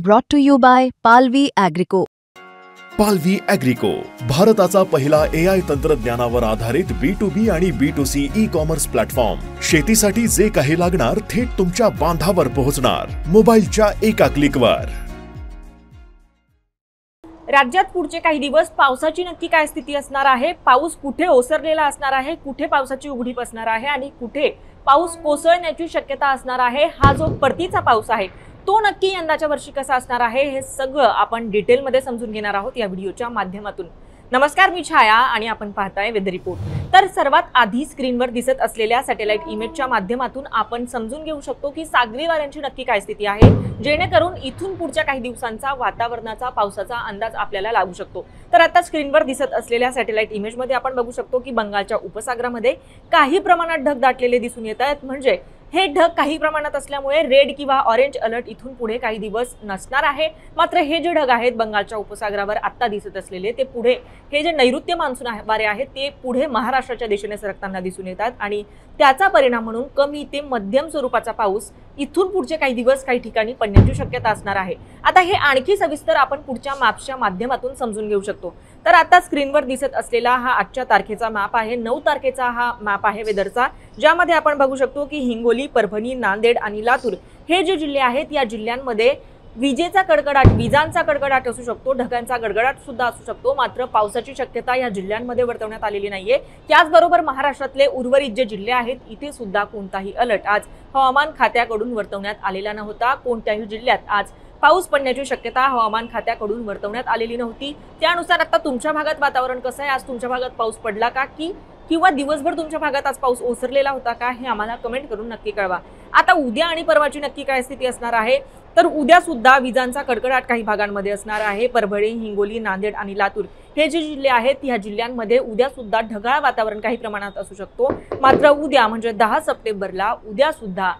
Brought to you by Palvi Agrico. पालवी ॲग्रिको, भारताचा पहिला AI तंत्रज्ञानावर आधारित B2B आणि B2C ई-कॉमर्स प्लॅटफॉर्म. शेतीसाठी जे काही लागणार थेट तुमच्या बांधावर पोहोचणार, मोबाईलच्या एका क्लिकवर. राज्यात पुढचे काही दिवस पावसाची नक्की काय स्थिती असणार आहे, पाऊस कुठे ओसरलेला असणार आहे, कुठे पावसाची उघडीप असणार आहे आणि कुठे पाऊस कोसळण्याची शक्यता असणार आहे, हा जो परतीचा पाऊस आहे तो नक्की यंदाच्या वर्षी कसा असणार आहे, हे सगळं आपण डिटेलमध्ये समजून घेणार आहोत या व्हिडिओच्या माध्यमातून. नमस्कार, मी छाया आणि आपण पाहताय वेदर रिपोर्ट. तर सर्वात आधी स्क्रीनवर दिसत असलेल्या सॅटेलाइट इमेजच्या माध्यमातून आपण समजून घेऊ शकतो की सागरी वाऱ्यांची नक्की काय स्थिती आहे, जेणेकरून इथून पुढच्या काही दिवसांचा वातावरणाचा पावसाचा अंदाज आपल्याला लागू शकतो. तर आता स्क्रीनवर दिसत असलेल्या सॅटेलाइट इमेजमध्ये आपण बघू शकतो की बंगालच्या उपसागरामध्ये काही प्रमाणात ढग दाटलेले दिसून येत आहेत. म्हणजे हे ढग काही प्रमाणात असल्यामुळे रेड किंवा ऑरेंज अलर्ट इथून पुढे काही दिवस नसणार आहे. मात्र हे जे ढग आहेत बंगालच्या उपसागरावर आता दिसत असलेले, ते पुढे हे जे नैऋत्य मान्सून वारे आहेत ते पुढे महाराष्ट्राच्या दिशेने सरकताना दिसून येतात आणि त्याचा परिणाम म्हणून कमी ते मध्यम स्वरूपाचा पाऊस इथून पुढचे काही दिवस काही ठिकाणी पडण्याची शक्यता असणार आहे. आता हे आणखी सविस्तर आपण पुढच्या मॅप्सच्या माध्यमातून समजून घेऊ शकतो. तर आता स्क्रीनवर दिसत असलेला हा आजच्या तारखेचा मॅप आहे. 9 तारखेचा हा मॅप आहे वेदरचा, ज्यामध्ये आपण बघू शकतो की हिंगोली, परभणी, नांदेड आणि लातूर हे जे जिल्हे आहेत या जिल्ह्यांमध्ये विजेचा कडकडाट, विजांचा कडकडाट असू शकतो, ढगांचा गडगडाट सुद्धा असू शकतो. मात्र पावसाची शक्यता या जिल्ह्यांमध्ये वर्तवण्यात आलेली नाहीये. त्याचबरोबर महाराष्ट्रातले उर्वरित जे जिल्हे आहेत इथे सुद्धा कोणताही अलर्ट आज हवामान खात्याकडून वर्तवण्यात आलेला नव्हता. कोणत्याही जिल्ह्यात आज पाऊस पडण्याची शक्यता हवामान खात्याकडून वर्तवण्यात आलेली नव्हती. त्यानुसार आता तुमच्या भागात वातावरण कसं आहे, आज तुमच्या भागात पाऊस पडला का किंवा दिवसभर तुमच्या भागात आज पाऊस ओसरलेला होता का, हे आम्हाला कमेंट करून नक्की कळवा. आता उद्या आणि परवाची नक्की काय स्थिती असणार आहे, तर उद्या सुद्धा विजांचा कडकडाट काही भागांमध्ये असणार आहे. परभणी, हिंगोली, नांदेड आणि लातूर हे जे जिल्हे आहेत या जिल्ह्यांमध्ये उद्या सुद्धा ढगाळ वातावरण काही प्रमाणात असू शकतो. मात्र उद्या म्हणजे 10 सप्टेंबरला उद्या सुद्धा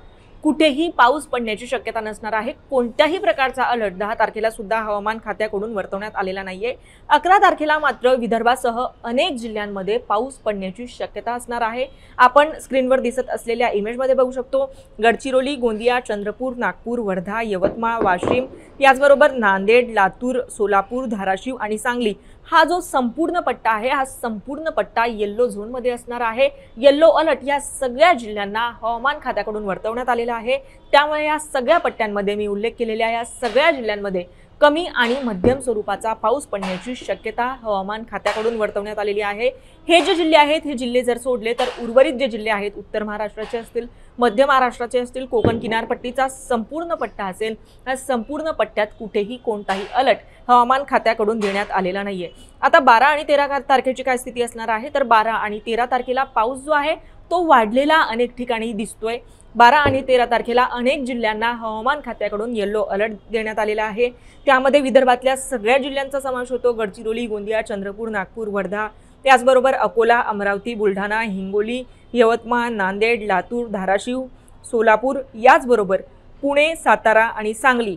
कुठेही पाऊस पडण्याची शक्यता नसणार आहे. कोणत्याही प्रकारचा अलर्ट 10 तारखेला सुद्धा हवामान खात्याकडून वर्तवण्यात आलेला नाहीये. 11 तारखेला मात्र विदर्भासह अनेक जिल्ह्यांमध्ये पाऊस पडण्याची शक्यता असणार आहे. आपण स्क्रीनवर दिसत असलेल्या इमेजमध्ये बघू शकतो गडचिरोली, गोंदिया, चंद्रपूर, नागपूर, वर्धा, यवतमाळ, वाशिम, याचबरोबर नांदेड, लातूर, सोलापूर, धाराशिव आणि सांगली हा जो संपूर्ण पट्टा आहे, हा संपूर्ण पट्टा येलो झोनमध्ये असणार आहे. येलो अलर्ट या सगळ्या जिल्ह्यांना हवामान खात्याकडून वर्तवण्यात आलेला आहे. त्यामुळे या सगळ्या पट्ट्यांमध्ये मी उल्लेख केलेल्या या सगळ्या जिल्ह्यांमध्ये कमी आणि मध्यम स्वरूपाचा पाऊस पडण्याची शक्यता हवामान खात्याकडून वर्तवण्यात आलेली आहे. हे जे जिल्हे आहेत हे जिल्हे जर सोडले तर उर्वरित जे जिल्हे आहेत उत्तर महाराष्ट्राचे असतील, मध्य महाराष्ट्राचे असतील, कोकण किनारपट्टीचा संपूर्ण पट्टा असेल, या संपूर्ण पट्ट्यात कुठेही कोणताही अलर्ट हवामान खात्याकडून देण्यात आलेला नाहीये. आता 12 आणि 13 तारखेची काय स्थिती असणार आहे, तर 12 आणि 13 तारखेला पाऊस जो आहे तो वाढलेला अनेक ठिकाणी दिसतोय. 12 आणि 13 तारखेला अनेक जिल्ह्यांना हवामान खात्याकडून येलो अलर्ट देण्यात आलेला आहे. त्यामध्ये विदर्भातल्या सगळ्या जिल्ह्यांचा समावेश होतो. गडचिरोली, गोंदिया, चंद्रपूर, नागपूर, वर्धा, त्याचबरोबर अकोला, अमरावती, बुलढाणा, हिंगोली, यवतमाळ, नांदेड, लातूर, धाराशिव, सोलापूर, याचबरोबर पुणे, सातारा आणि सांगली,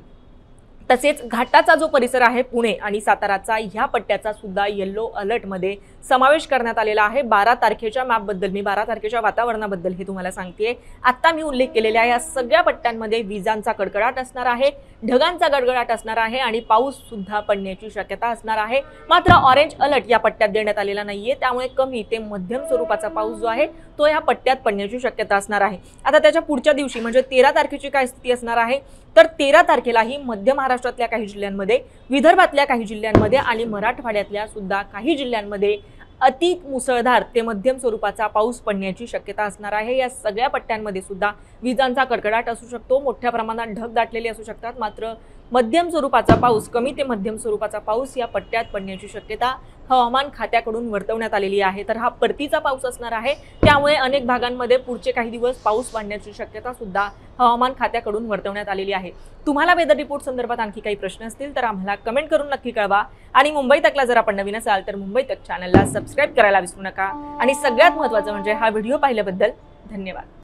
तसेच घाटाचा जो परिसर आहे पुणे आणि साताराचा, ह्या पट्ट्याचा सुद्धा येलो अलर्टमध्ये समावेश करण्यात आलेला आहे. 12 तारखेच्या मॅपबद्दल, मी 12 तारखेच्या वातावरणाबद्दल हे तुम्हाला सांगतेय. आता मी उल्लेख केलेल्या या सगळ्या पट्ट्यांमध्ये विजांचा कडकडाट असणार आहे, ढगांचा गडगडाट असणार आहे आणि पाऊस सुद्धा पडण्याची शक्यता असणार आहे. मात्र ऑरेंज अलर्ट या पट्ट्यात देण्यात आलेला नाहीये. त्यामुळे कमी ते मध्यम स्वरूपाचा पाऊस जो आहे तो या पट्ट्यात पडण्याची शक्यता असणार आहे. आता त्याच्या पुढच्या दिवशी म्हणजे 13 तारखेची काय स्थिती असणार आहे, तर 13 तारखेलाही मध्य महाराष्ट्रातल्या काही जिल्ह्यांमध्ये, विदर्भातल्या काही जिल्ह्यांमध्ये आणि मराठवाड्यातल्या सुद्धा काही जिल्ह्यांमध्ये अति मुसळधार ते मध्यम स्वरूपाचा पाऊस पडण्याची शक्यता असणार आहे. या सगळ्या पट्ट्यांमध्ये सुद्धा विजांचा कडकडाट असू शकतो, मोठ्या प्रमाणात ढग दाटलेले असू शकतात. मात्र मध्यम स्वरूपाचा पाऊस, कमी ते मध्यम स्वरूपाचा पाऊस या पट्ट्यात पडण्याची शक्यता हवामान खात्याकडून वर्तवण्यात आलेली आहे. तर हा परतीचा पाऊस असणार आहे. त्यामुळे अनेक भागांमध्ये पुढचे काही दिवस पाऊस पडण्याची शक्यता सुद्धा हवामान खात्याकडून वर्तवण्यात आलेली आहे. तुम्हाला वेदर रिपोर्ट संदर्भात आणखी काही प्रश्न असतील तर आम्हाला कमेंट करून नक्की कळवा. आणि मुंबई तकला जर आपण नवीन असाल तर मुंबई तक चॅनलला सबस्क्राईब करायला विसरू नका. आणि सगळ्यात महत्त्वाचं म्हणजे हा व्हिडिओ पाहिल्याबद्दल धन्यवाद.